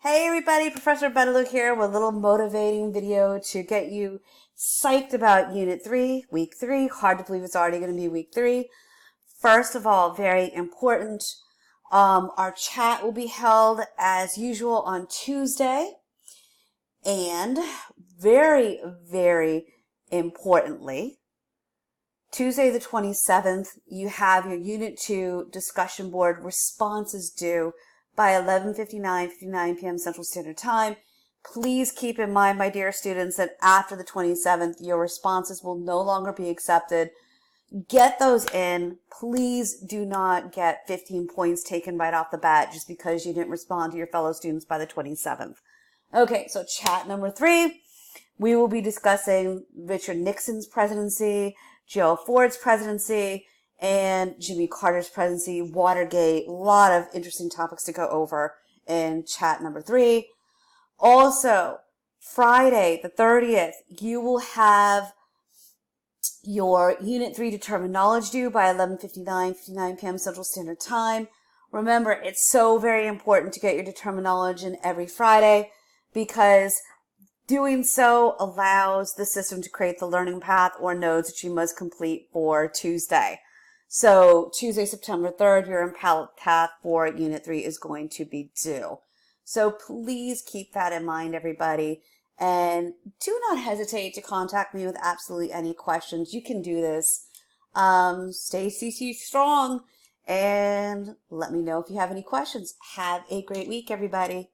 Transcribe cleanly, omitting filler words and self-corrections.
Hey everybody, Professor Beneluk here with a little motivating video to get you psyched about Unit 3, Week 3. Hard to believe it's already going to be Week 3. First of all, very important, our chat will be held as usual on Tuesday. And very, very importantly, Tuesday the 27th, you have your Unit 2 discussion board responses due by 11:59 p.m. Central Standard Time. Please keep in mind, my dear students, that after the 27th, your responses will no longer be accepted. Get those in. Please do not get 15 points taken right off the bat just because you didn't respond to your fellow students by the 27th. Okay, so chat number 3, we will be discussing Richard Nixon's presidency, Gerald Ford's presidency, and Jimmy Carter's presidency, Watergate. A lot of interesting topics to go over in chat number 3. Also, Friday the 30th, you will have your Unit 3 determined knowledge due by 11:59 p.m. Central Standard Time. Remember, it's so very important to get your determined knowledge in every Friday because doing so allows the system to create the learning path or nodes that you must complete for Tuesday. So Tuesday, September 3rd, your impelled path for Unit 3 is going to be due. So please keep that in mind, everybody. And do not hesitate to contact me with absolutely any questions. You can do this. Stay CC strong and let me know if you have any questions. Have a great week, everybody.